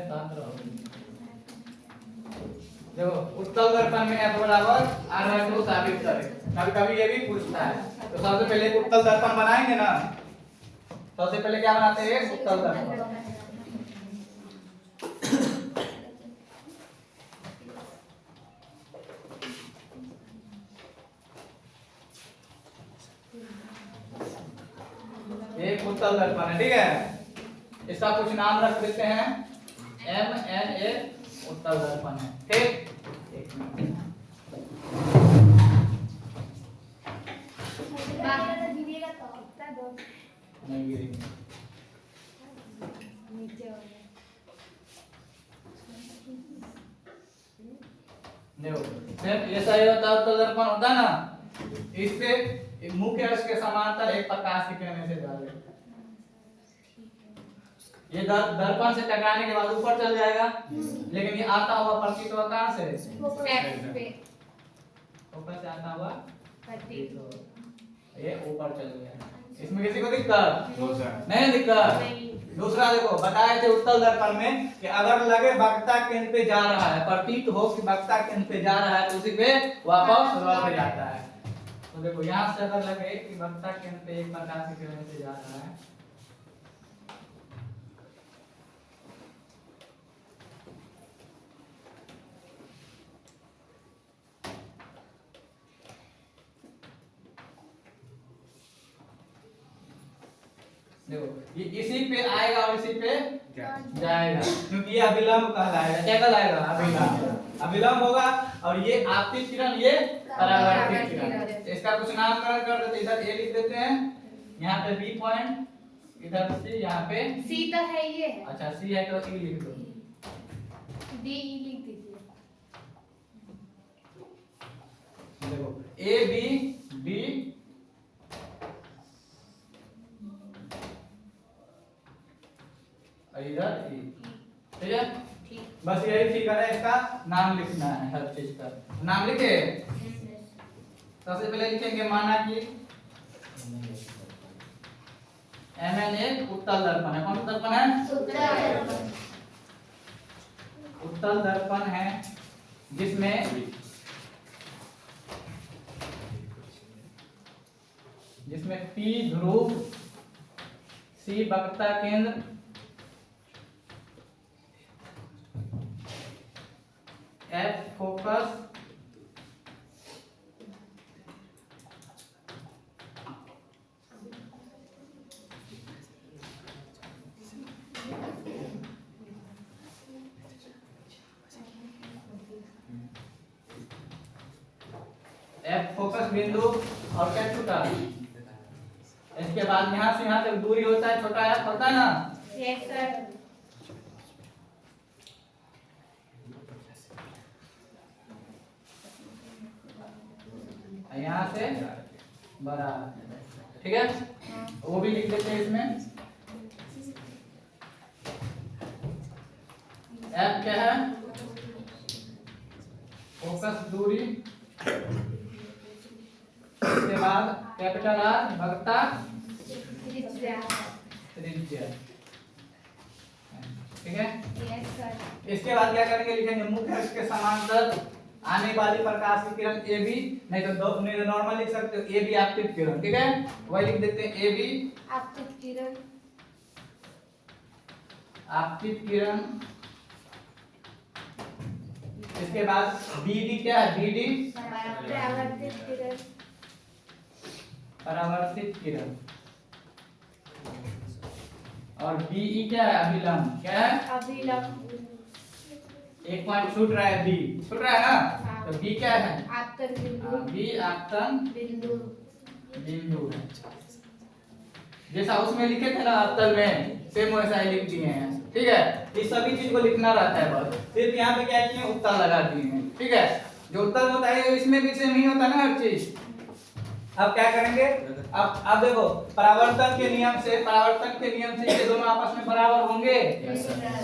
शांत रहो। देखो उत्तल दर्पण में F बराबर R/2 साबित करें। कभी कभी ये भी पूछता है, तो सबसे पहले उत्तल दर्पण बनाएंगे ना। सबसे पहले क्या बनाते हैं? उत्तल दर्पण। एक उत्तल दर्पण है, ठीक है। इसका कुछ नाम रख देते हैं, MNA उत्तल दर्पण है, ठीक। नहीं गिरेंगे। देखो ऐसा ही होता है, उत्तल दर्पण होता है ना, इस पे मुख्य अक्ष के समांतर एक प्रकाश की किरण से जा रही है। ये दर्पण से टकराने के बाद ऊपर चल जाएगा, लेकिन ये आता हुआ प्रतीत हुआ कहां से? ऊपर से आता हुआ प्रतीत, ये ऊपर चल गया। इसमें किसी को दिक्कत नहीं? दिक्कत। दूसरा देखो, बताए थे उत्तल दर्पण में कि अगर लगे वक्रता केंद्र पे जा रहा है, प्रतीत हो कि वक्रता केंद्र पे जा रहा है, तो उसी पे वापस लौट जाता है। तो देखो यहाँ से अगर लगे कि वक्रता केंद्र पे एक प्रकाश की किरण से जा रहा है, देखो ये इसी पे आएगा और इसी पे जाएगा, क्योंकि ये अभिलंब कहलाएगा। क्या कहलाएगा? अभिलंब। अभिलंब होगा, और ये आपतित किरण, ये परावर्तित किरण। इसका कुछ नामकरण कर देते, इधर ए लिख देते हैं, यहाँ पे बी पॉइंट, इधर सी, यहाँ पे सी तो है ये। अच्छा सी है तो ई लिख दो, डी ई लिख दीजिए। देखो ए बी डी इधर ई, ठीक है। बस यही ठीक है, इसका नाम लिखना है, हर चीज का नाम लिखे। सबसे पहले लिखेंगे माना कि MNA उत्तल दर्पण है। कौन सा दर्पण है? उत्तल दर्पण है, जिसमें P ध्रुव, C वक्रता केंद्र, F फोकस, F फोकस बिंदु और क्या छोटा। इसके बाद यहाँ से यहाँ तक दूरी होता है, छोटा F होता है ना। Yes sir. यहाँ से बड़ा, ठीक है। वो भी लिख देते हैं इसमें। F क्या है? फोकस दूरी, इसके बाद कैपिटल R वक्रता त्रिज्या, ठीक है। Yes sir. इसके बाद क्या करेंगे? लिखेंगे मुख्य अक्ष के समांतर आने वाली प्रकाश की किरण ए बी, नहीं तो नॉर्मल लिख सकते हो ए बी आपतित किरण, ठीक है। वही लिख देते हैं ए बी आपतित किरण, आपतित किरण। इसके बाद बी डी क्या है? बी डी परावर्तित किरण, परावर्तित किरण। और बी ई क्या है? अभिलंब। क्या है? अभिलंब। एक पॉइंट छूट रहा है, बी छूट रहा है ना, तो बी क्या है? आपतन बिंदु, बी आपतन बिंदु, बिंदु है। जैसा उसमें लिखे थे ना अवतल में, सेम वैसा ही लिख दिए हैं, ठीक है। इस सभी चीज को लिखना रहता है, बस सिर्फ यहाँ पे क्या किए? उत्तल लगा दिए हैं, ठीक है। जो उत्तल होता है इसमें भी सेम ही होता है ना हर चीज। अब क्या करेंगे? अब देखो परावर्तन के नियम से ये दोनों आपस में बराबर होंगे,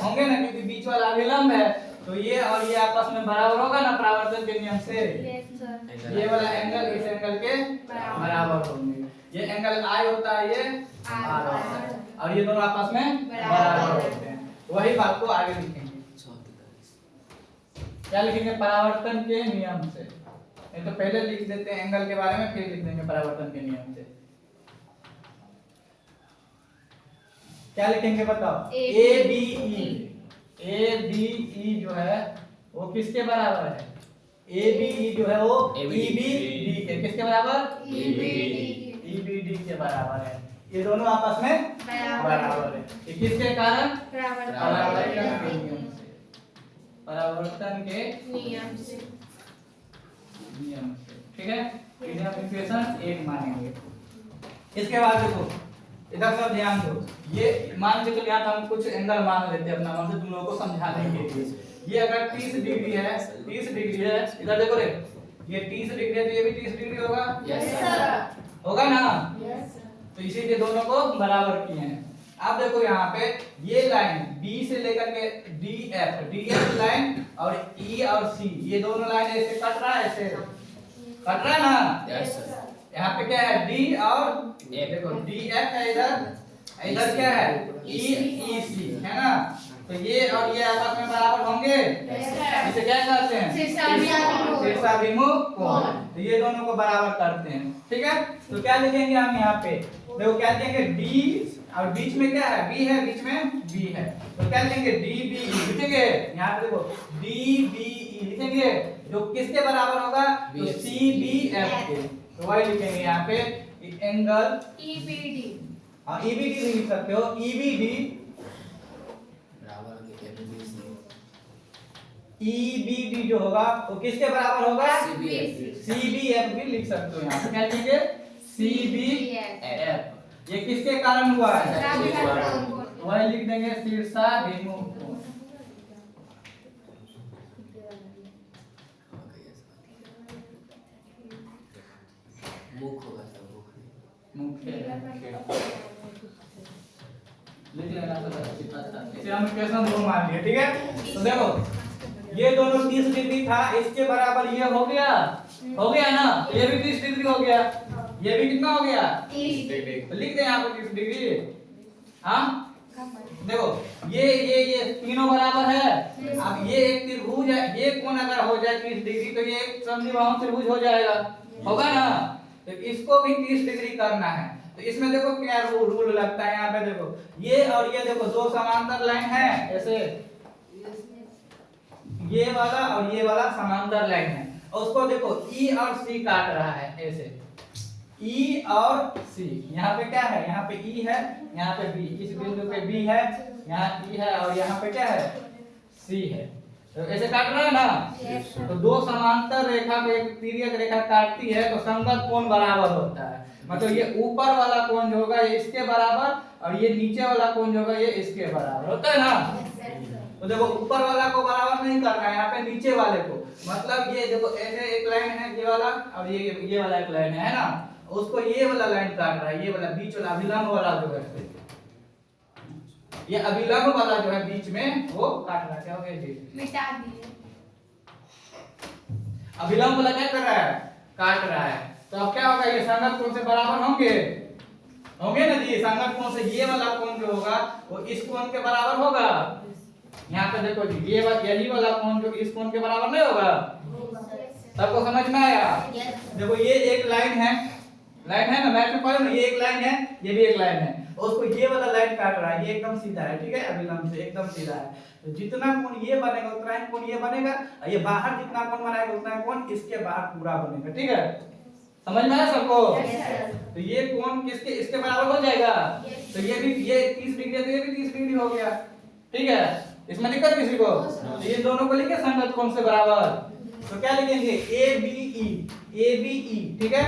होंगे ना, क्योंकि बीच वाला अभिलंब है, तो ये और ये आपस में बराबर होगा ना परावर्तन के नियम से। ये वाला एंगल इस एंगल के बराबर होंगे। ये एंगल I होता है, ये R होता है, और ये दोनों आपस में बराबर होते हैं। वही बात को आगे लिखेंगे। क्या लिखेंगे? परावर्तन के नियम से। ये तो पहले लिख देते हैं एंगल के बारे में, फिर लिख देंगे परावर्तन के नियम से। क्या लिखेंगे बताओ? ए बी ई जो है वो किसके बराबर है? ए बी ई जो है वो ई बी डी के किसके बराबर? ई बी डी के बराबर है। ये दोनों आपस में बराबर है। ये किसके कारण? परावर्तन के नियम से। परावर्तन के नियम से। ठीक है, इन्हें हम इक्वेशन 1 मानेंगे। इसके बाद देखो इधर सब ध्यान दो। ये मान के चलिए हम कुछ एंगल मान लेते हैं अपना मन से तुम लोगों को समझाने के लिए। ये अगर 30 डिग्री है, 30 डिग्री है, इधर देखो रे, ये 30 डिग्री है तो ये भी 30 डिग्री होगा। Yes sir. होगा ना? Yes sir. तो इसीलिए दोनों को बराबर किए हैं। अब देखो यहाँ पे ये लाइन B से लेकर के DF लाइन और E और C ये दोनों लाइन ऐसे कट रहा है, ऐसे कट रहा है ना? Yes sir. यहाँ पे क्या है? D और देखो DF है, इधर क्या है? EC है ना? तो ये और ये आपस में बराबर होंगे। इसे क्या कहते हैं? शीर्षाभिमुख कोण। तो ये दोनों को बराबर करते हैं। ठीक है, तो क्या लिखेंगे हम यहाँ पे? देखो क्या लिखेंगे? D और बीच में क्या है? B है, बीच में B है, तो क्या लिखेंगे? DBE लिखेंगे। यहाँ पे देखो DBE लिखेंगे जो किसके बराबर होगा? तो CBF के। तो वही लिखेंगे यहाँ पे एंगल EBD। हाँ EBD भी लिख सकते हो। EBD EBD जो होगा वो किसके बराबर होगा? CBF भी लिख सकते हो। यहाँ पे क्या लिखेंगे? CBF। ये किसके कारण हुआ है? वही लिख देंगे शीर्षाभिमुख कोण। मुख्य लिख लेना इसे हम इक्वेशन 2 मान लिए। ठीक है, तो देखो ये दोनों 30 डिग्री था, इसके बराबर ये हो गया ना? ये भी 30 डिग्री हो गया, ये भी कितना हो गया? 30 डिग्री। तो लिख दे यहाँ पे 30 डिग्री। हाँ देखो ये तीनों बराबर है। अब ये एक त्रिभुज है, ये कोण अगर हो जाए 30 डिग्री तो ये एक समद्विबाहु त्रिभुज हो जाएगा, होगा ना? तो इसको भी 30 डिग्री करना है। तो इसमें देखो क्या रूल लगता है। यहाँ पे देखो ये और ये देखो दो समांतर लाइन है, ऐसे ये वाला और ये वाला समांतर लाइन है, और उसको देखो E और C काट रहा है ऐसे, E और C। यहाँ पे क्या है? यहाँ पे E है, यहाँ पे B, इस बिंदु पे B है, यहाँ E है और यहाँ पे क्या है? C है। तो ऐसे काट रहा है ना? तो दो समांतर रेखा को एक तिर्यक रेखा काटती है तो संगत कोण बराबर होता है। मतलब ये ऊपर वाला कोण जो होगा ये इसके बराबर और ये नीचे वाला कोण जो होगा ये इसके बराबर होता है ना? तो देखो ऊपर वाला को बराबर नहीं करना है, यहाँ पे नीचे वाले को। मतलब ये देखो ऐसे एक लाइन है ये वाला और ये वाला एक लाइन है ना? उसको ये वाला लाइन काट रहा है, ये वाला बीच वाला अभिलंब वाला जो है, ये अभिलंब वाला जो है बीच में वो काट रहा है। क्या हो गया जी? मिटा दिए। अभिलंब वाला क्या कर रहा है? काट रहा है। तो अब क्या होगा? ये संगत कोण से बराबर होंगे ना जी? संगत कोण से ये वाला कोण जो होगा वो इस कोण के बराबर होगा। यहाँ पे देखो जी ये यही वाला कोण जो इस कोण के बराबर नहीं होगा। सबको समझ में आया? देखो ये एक लाइन है ना? मैथ में पढ़ो ना, ये एक लाइन है, ये भी एक लाइन है, उसको ये वाला लाइन काट रहा है, ये एकदम सीधा है। ठीक है, अभिलंब से एकदम सीधा है। तो जितना कोण ये बनेगा उतना ही कोण ये बनेगा, और ये बाहर जितना कोण बनाएगा उतना कोण इसके बाहर पूरा बनेगा। ठीक है, समझ में आया सबको? तो ये कोण किसके इसके बराबर हो जाएगा। तो ये भी ये 30 डिग्री है तो ये भी 30 डिग्री हो गया। ठीक है, इसमें दिक्कत किसी को? तो ये दोनों को लिखे संगत कोण से बराबर। तो क्या लिखेंगे? ABE। ठीक है,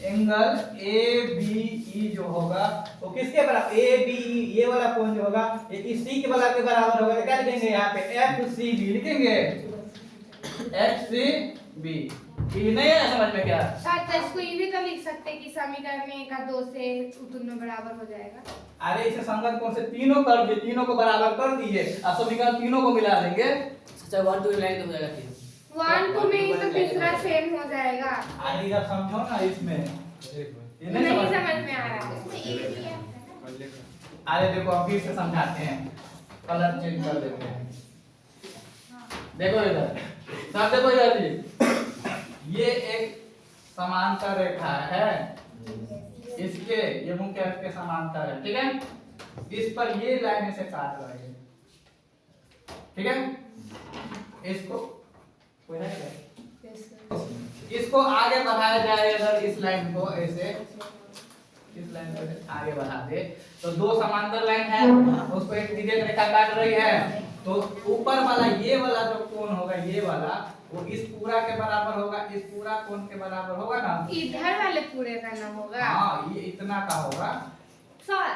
एंगल ABE जो होगा वो किसके बराबर? ABE ये वाला कोण जो होगा ये इसी के वाला के बराबर होगा। तो क्या लिखेंगे यहाँ पे? FCB लिखेंगे। FCB ये नहीं है समझ में क्या? अच्छा, इसको ये भी तो लिख सकते हैं कि समीकरण में 1 और 2 से दोनों बराबर हो जाएगा। अरे इसे संगत कोण से तीनों कर दिए, तीनों को बराबर कर दीजिए, अब समीकरण तीनों को मिला देंगे। अच्छा 1 2 लाइन तो हो जाएगा फिर 1 2 में तो तीसरा सेम हो जाएगा। अरे इधर समझो ना, इसमें ये नहीं समझ समझ में आ रहा है। अरे देखो अब फिर से समझाते हैं। कलर चेंज कर देते हैं। देखो इधर, सब देखो इधर जी, ये एक समांतर रेखा है, इसके ये मुख्य अक्ष के समांतर है, ठीक है। इस पर ये लाइन से काट रही है, ठीक है। इसको आगे बढ़ाया जाए, अगर इस लाइन को ऐसे, इस लाइन को आगे बढ़ा दे तो दो समांतर लाइन है, उसको एक सीधी रेखा काट रही है, तो ऊपर वाला ये वाला जो कोण होगा, ये वाला वो इस पूरा के बराबर होगा, इस पूरा कोण के बराबर होगा ना। इधर वाले पूरे का ना होगा। हाँ, ये इतना का होगा सर,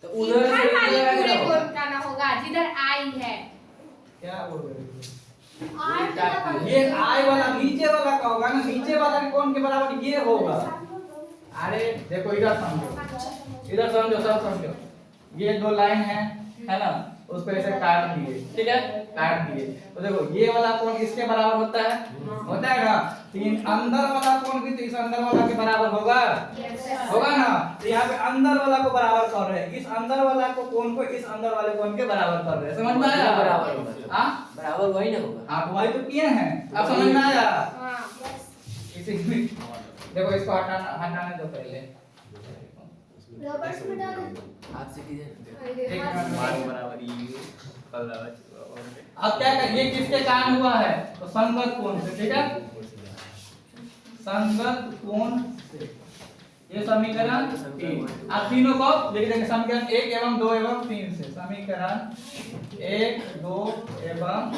तो उधर से इधर वाले इधर पूरे लगा कोण का ना होगा, जिधर आई है। क्या बोल रहे हो? और ये आई वाला नीचे वाला का होगा ना, नीचे वाला के कोण के बराबर ये होगा। अरे देखो इधर समझो, इधर समझो, सब समझो। ये दो लाइन है ना, उसको ऐसे काट दिए, ठीक है, काट दिए। तो देखो ये वाला कोण इसके बराबर होता है ना, तीन अंदर वाला कोण भी तो इस अंदर वाला के बराबर होगा, होगा ना। तो यहाँ पे अंदर वाला को बराबर कर रहे हैं, इस अंदर वाला को कोण को इस अंदर वाले कोण के बराबर कर रहे हैं, समझ में आया? बराबर होगा। हाँ बराबर वही ना होगा। हाँ, वही तो किए हैं, अब समझ में आया? हाँ, इसी देखो इसको हटाने दो पहले, रबड़ में डाल हाथ से किधर एक मिनट मान बराबर यू बराबर अब क्या कर, ये किसके कारण हुआ है? तो संगत कोण से, ठीक है, संगत कोण से। ये समीकरण 3। आप तीनों को लिख देंगे, समीकरण 1 एवं 2 एवं 3 से, समीकरण 1 2 एवं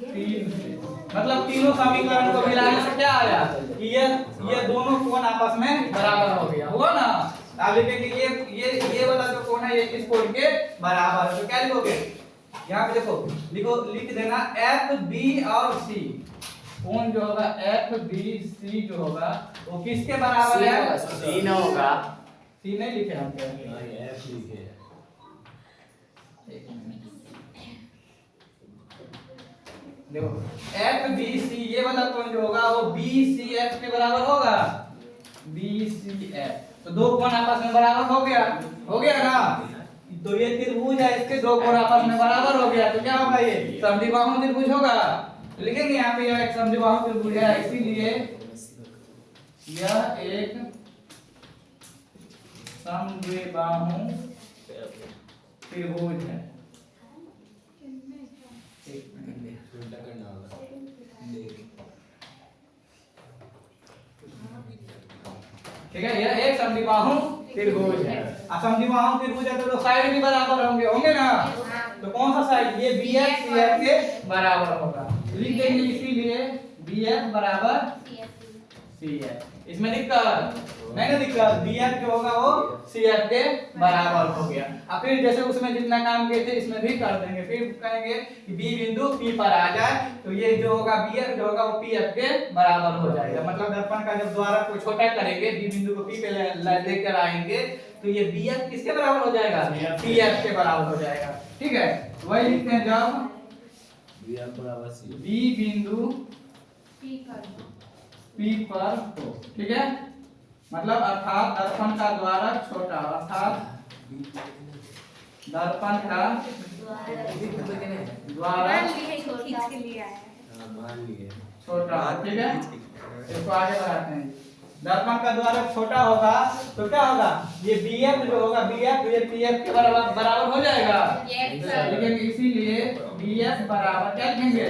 3 से। मतलब तीनों समीकरण को मिलाने से क्या आया कि ये दोनों कोण आपस में बराबर हो गया, हुआ ना। आप लिखेंगे ये वाला जो कोण है ये इस कोण के बराबर है, तो क्या लिखोगे? यहाँ पे देखो, लिख देना एफ बी और सी, कोण जो होगा एफ बी सी जो होगा वो किसके बराबर है? सी ना होगा, सी नहीं लिखे हम क्या? एफ लिखे देखो एफ बी सी, ये वाला कोण जो होगा वो बी सी एफ के बराबर होगा, बी सी एफ। तो दो कोण आपस में बराबर हो गया ना। तो ये त्रिभुज है, इसके दो कोण आपस में बराबर हो गया, तो क्या होगा? ये समद्विबाहु त्रिभुज होगा। तो लिखेंगे यहाँ पे यह एक समद्विबाहु त्रिभुज है, इसीलिए यह एक समद्विबाहु त्रिभुज है। ठीक है, यह एक समद्विबाहु त्रिभुज है। समद्विबाहु त्रिभुज है तो साइड भी बराबर होंगे ना। तो कौन सा साइड? ये BF CF के बराबर होगा, लिख देंगे इसीलिए BF बराबर CF। इसमें दिक्कत नहीं ना, दिक्कत BF जो होगा वो CF के बराबर हो गया। अब फिर जैसे उसमें जितना काम किए थे इसमें भी कर देंगे, फिर कहेंगे कि B बिंदु P पर आ जाए तो ये जो होगा BF जो होगा वो PF के बराबर हो जाएगा। मतलब दर्पण का जब द्वारक को छोटा करेंगे, B बिंदु को P पे लेकर आएंगे तो ये BF किसके बराबर हो जाएगा? PF के बराबर हो जाएगा, ठीक है। वही लिखते हैं जब BF बराबर सी, B बिंदु P पर हो, ठीक है। मतलब अर्थात दर्पण का द्वारक छोटा, अर्थात दर्पण का द्वारक खींच के लिए आया है। मान लिए छोटा, ठीक है। इसको आगे बढ़ाते हैं। दर्पण का द्वारक छोटा होगा तो क्या होगा? ये BF जो होगा BF ये PF के बराबर हो जाएगा, लेकिन इसीलिए BF बराबर क्या लिखेंगे?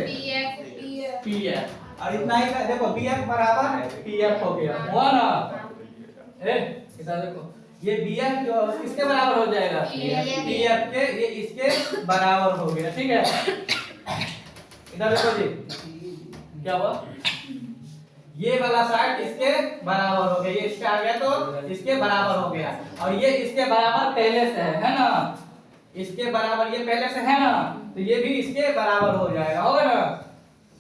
PF। और इतना ही का देखो BF बराबर PF हो गया, हुआ ना। इधर देखो ये BF जो किसके बराबर हो जाएगा? PF के, ये इसके बराबर हो गया, ठीक है। इधर देखो जी क्या हुआ, ये वाला साइड इसके बराबर हो गया, ये इसके आ गया तो इसके बराबर हो गया, और ये इसके बराबर पहले से है ना, इसके बराबर ये पहले से है ना, तो ये भी इसके बराबर हो जाएगा, होगा ना।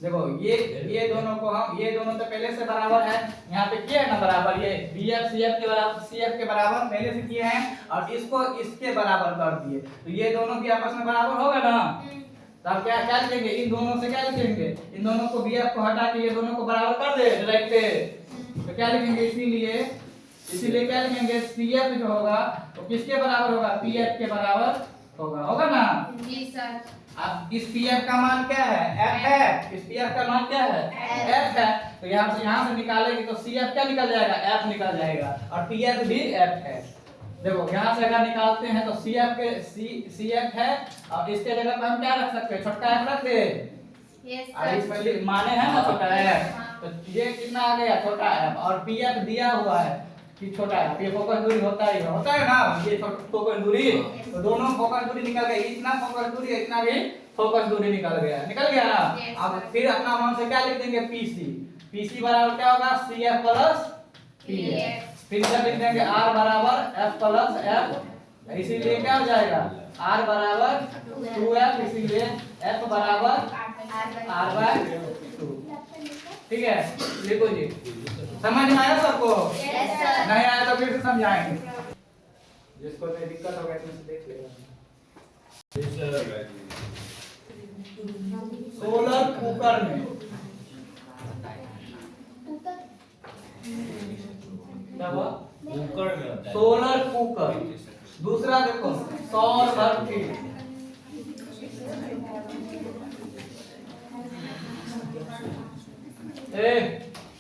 देखो ये दोनों को हम, ये दोनों तो पहले से बराबर है, यहाँ पे किया है ना बराबर, ये BF CF के बराबर पहले से किए हैं और इसको इसके बराबर कर दिए, तो ये दोनों भी आपस में बराबर होगा ना। तब क्या क्या लिखेंगे? इन दोनों से क्या लिखेंगे? इन दोनों को BF को हटा के ये दोनों को बराबर कर दे डायरेक्ट, तो क्या लिखेंगे? इसीलिए क्या लिखेंगे? CF जो होगा वो किसके बराबर होगा? PF के बराबर होगा, होगा ना। जी सर। अब इस पीएफ का मान क्या है? एफ है। इस पीएफ का मान क्या है? एफ है। तो यहाँ से निकालेंगे तो सीएफ क्या निकल जाएगा? एफ निकल जाएगा और पीएफ भी एफ है। देखो यहाँ से अगर निकालते हैं तो सीएफ के सीएफ है और इसके जगह पर हम क्या रख सकते हैं? छोटा एफ रख दे। यस और सर। इसमें माने है ना छोटा एफ, तो ये कितना आ गया? छोटा एफ। और पीएफ दिया हुआ है कि छोटा एफ, ये फोकस दूरी होता है ना, ये फोकस दूरी, तो दोनों फोकस दूरी निकल गई। इतना फोकस दूरी है, इतना भी फोकस दूरी निकल गया ना। अब फिर अपना मान से क्या लिख देंगे? पीसी। पीसी बराबर क्या होगा? CF plus PF. फिर इधर लिख देंगे आर बराबर एफ प्लस एफ, इसीलिए क्या हो जाएगा? आर बराबर 2f, इसीलिए एफ बराबर आर बाय 2। ठीक है, लिखो जी। समझ में आया सबको? Yes sir. नहीं आया तो फिर से समझाएंगे। जिसको नहीं दिक्कत होगा इसमें से देख लेगा। सोलर कुकर में क्या हुआ? कुकर में होता है। Solar cooker. दूसरा देखो सौर भट्टी।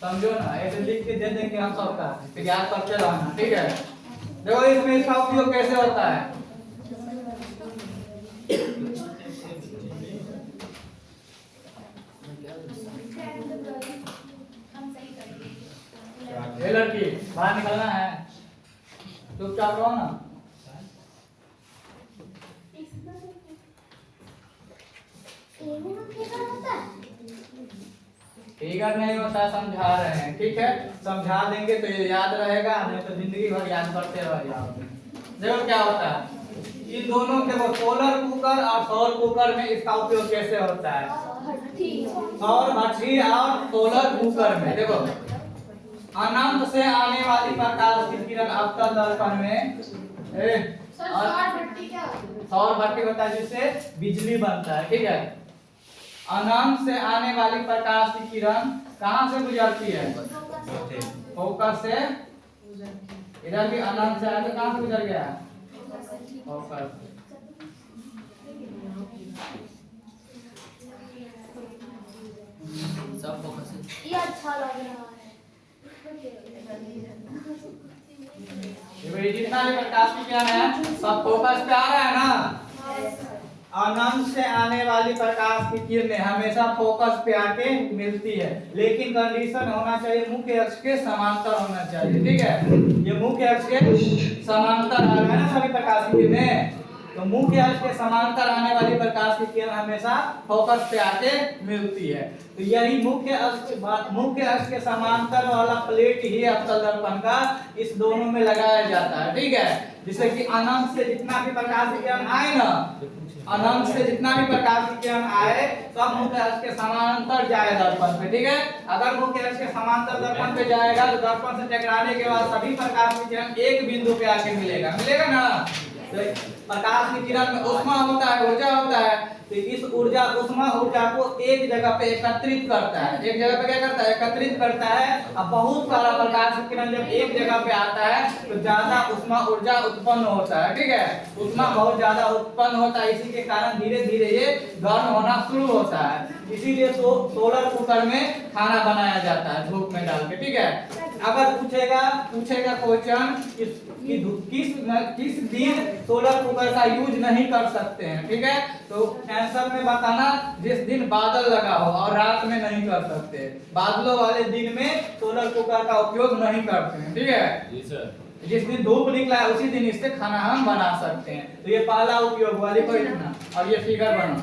समझो ना, ऐसे लिख के दे देंगे हम सबका, तो याद करते रहना। ठीक है, देखो इसमें इसका उपयोग कैसे होता है। ये लड़की बाहर निकलना है, चुपचाप रहो ना। फिगर नहीं होता, समझा रहे हैं। ठीक है, समझा देंगे तो ये याद रहेगा, नहीं तो जिंदगी भर याद करते रह जाओगे। देखो क्या होता है, इन दोनों के वो सोलर कुकर और सौर कुकर में इसका उपयोग कैसे होता है। सौर भट्टी और सोलर कुकर में देखो, अनंत से आने वाली प्रकाश की किरण अवतल दर्पण में सौर भट्टी होता है जिससे बिजली बनता है। ठीक है, अनंत से आने वाली प्रकाश की किरण कहां से गुजरती है? फोकस से। इधर भी अनंत से आया तो कहां से गुजर गया? फोकस। सब फोकस ये अच्छा लग रहा है। ये जितना भी प्रकाश की किरण है सब फोकस पे आ रहा है ना। अनंत से आने वाली प्रकाश की किरणें हमेशा फोकस पे आके मिलती है, लेकिन कंडीशन होना चाहिए मुख्य अक्ष के समांतर होना चाहिए। ठीक है, ये मुख्य अक्ष के समांतर आ रहा है ना सभी प्रकाश की किरणें, तो मुख्य अक्ष के समांतर आने वाली प्रकाश की किरण हमेशा फोकस पे आके मिलती है। तो यही मुख्य अक्ष के समांतर वाला प्लेट ही अवतल दर्पण का इस दोनों में लगाया जाता है। ठीक है, जिससे कि अनंत से जितना भी प्रकाश की किरण आए ना, अनंत से जितना भी प्रकाश की किरण आए सब मुख्य अक्ष के समांतर जाए दर्पण पे। ठीक है, अगर मुख्य अक्ष के समांतर दर्पण पे जाएगा तो दर्पण से टकराने के बाद सभी प्रकाश की किरण एक बिंदु पे आके मिलेगा ना। तो प्रकाश की किरण में ऊष्मा होता है, ऊर्जा होता है, तो इस ऊष्मा ऊर्जा को एक जगह पे एकत्रित करता है। एक जगह पे क्या करता है? एकत्रित करता है। अब बहुत सारा प्रकाश की किरण जब एक जगह पे आता है तो ज्यादा ऊष्मा ऊर्जा उत्पन्न होता है। ठीक है, ऊष्मा बहुत ज्यादा उत्पन्न होता है, इसी के कारण धीरे धीरे ये गर्म होना शुरू होता है। इसीलिए सोलर कुकर में खाना बनाया जाता है धूप में डाल के। ठीक है, अगर पूछेगा क्वेश्चन किस दिन सोलर कुकर का यूज नहीं कर सकते हैं, ठीक है, तो आंसर में बताना जिस दिन बादल लगा हो और रात में नहीं कर सकते। बादलों वाले दिन में सोलर कुकर का उपयोग नहीं करते हैं। ठीक है जी सर। जिस दिन धूप निकला है उसी दिन इससे खाना हम बना सकते हैं। तो ये पहला उपयोग हुआ, लिखो इतना। और ये फिगर बनो।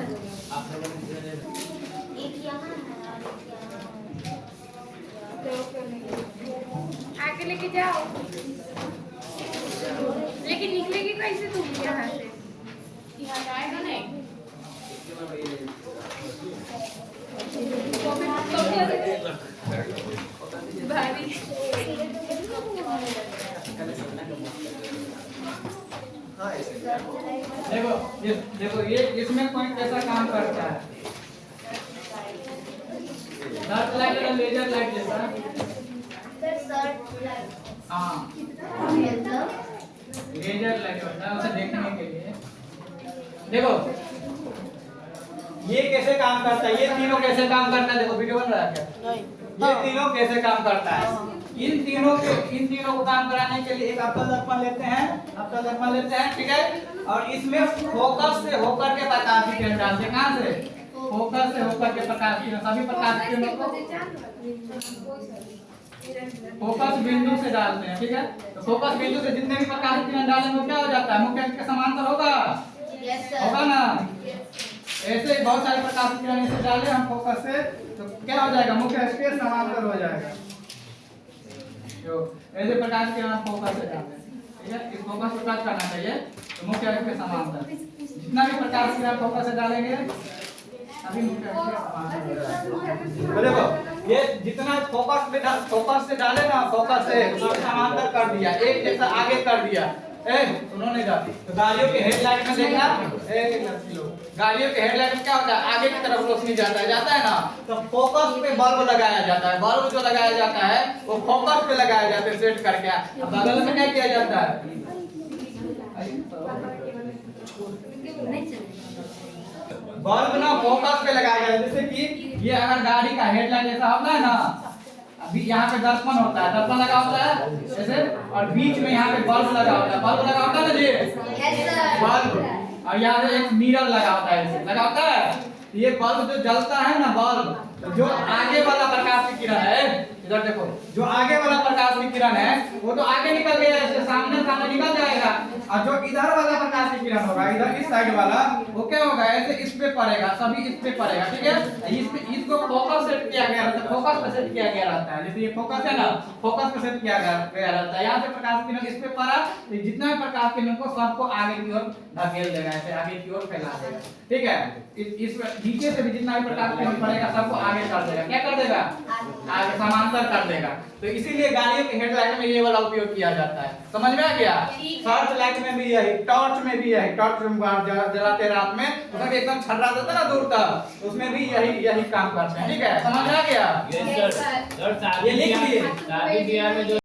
आगे लेके जाओ, लेकिन निकलेगी कैसे तुम यहाँ से? यहाँ जाएगा नहीं। भारी। देखो ये इसमें पॉइंट कैसा काम करता है। डार्क लाइट और लेजर लाइट जैसा। हाँ, लेजर लाइट होता है उसे देखने के लिए। देखो ये कैसे काम करता है, ये तीनों कैसे काम करता है, देखो वीडियो बन रहा है क्या? ये तीनों कैसे काम करता है, इन तीनों को काम कराने के लिए एक अवतल दर्पण लेते हैं, ठीक है। और इसमें फोकस से होकर के प्रकाश की किरण डालते हैं। कहां से? फोकस से होकर के प्रकाश की किरण, सभी प्रकाश की किरणों को फोकस बिंदु से डालते हैं, ठीक है। तो फोकस बिंदु से जितने भी प्रकाश की किरण डालेंगे वो क्या हो जाता है, मुख्य अक्ष के समांतर होगा, होगा ना। ऐसे ही बहुत सारे प्रकाश की किरण ऐसे डाले हम फोकस से, तो क्या हो जाएगा, मुख्य अक्ष के समांतर हो जाएगा। जो ऐसे प्रकाश की किरण फोकस से डालते हैं, ठीक है। इस फोकस को टच करना चाहिए, तो मुख्य अक्ष के समांतर जितना भी प्रकाश की किरण फोकस से डालेंगे अभी मुख्य अक्ष के समांतर हो जाएगा। तो देखो ये जितना फोकस से डाले ना, फोकस से समांतर कर दिया, एक जैसा आगे कर दिया। उन्होंने तो गाड़ियों के हेडलाइट में देखना, गाड़ियों के हेडलाइट में क्या होता है, आगे की तरफ रोशनी जाता है ना, तो फोकस पे बल्ब लगाया जाता है। बल्ब जो लगाया जाता है वो फोकस पे लगाया जाता है सेट करके। अब बगल में क्या किया जाता है, बल्ब ना फोकस पे लगाया जाता है। जैसे कि ये अगर गाड़ी का हेडलाइट ऐसा होता है ना, अभी यहाँ पे दर्पण होता है, दर्पण लगा होता है ऐसे, और बीच में यहाँ पे बल्ब लगा होता है, बल्ब लगा होता है ना जी, बल्ब, और यहाँ पे एक मिरर लगा होता है, ऐसे लगा होता है। ये बल्ब जो जलता है ना, बल्ब, तो जो आगे वाला प्रकाश की किरण है, इधर देखो, जो आगे वाला प्रकाश की किरण है वो तो आगे निकल गया, इससे सामने निकल जाएगा। और जो इधर वाला प्रकाश की किरण होगा, इधर इस साइड वाला, वो क्या होगा, ऐसे इस पे पड़ेगा, सभी इस पे पड़ेगा, ठीक है। इसको फोकस सेट किया गया रहता है, फोकस पे सेट किया गया रहता है। जैसे ये फोकस है ना, फोकस पे सेट किया गया रहता है। यहाँ से प्रकाश की किरण इस पे पड़ा, तो जितना भी प्रकाश की किरण को सबको आगे की ओर धकेल देगा, ऐसे आगे की ओर फैला देगा, ठीक है। इस नीचे से भी जितना भी प्रकाश की किरण पड़ेगा सबको आगे कर देगा, क्या कर देगा, आगे समांतर कर देगा। तो इसीलिए गाड़ियों के हेडलाइट में ये वाला उपयोग किया जाता है। समझ में आ गया? सर्च लाइट में भी यही, टॉर्च में भी यही, टॉर्च जलाते रात में उसमें भी एकदम छर्रा देता ना दूर तक, उसमें भी यही काम करते हैं, ठीक है। समझ में आ गया? Yes sir. ये लिख लिए। शादी ब्याह में जो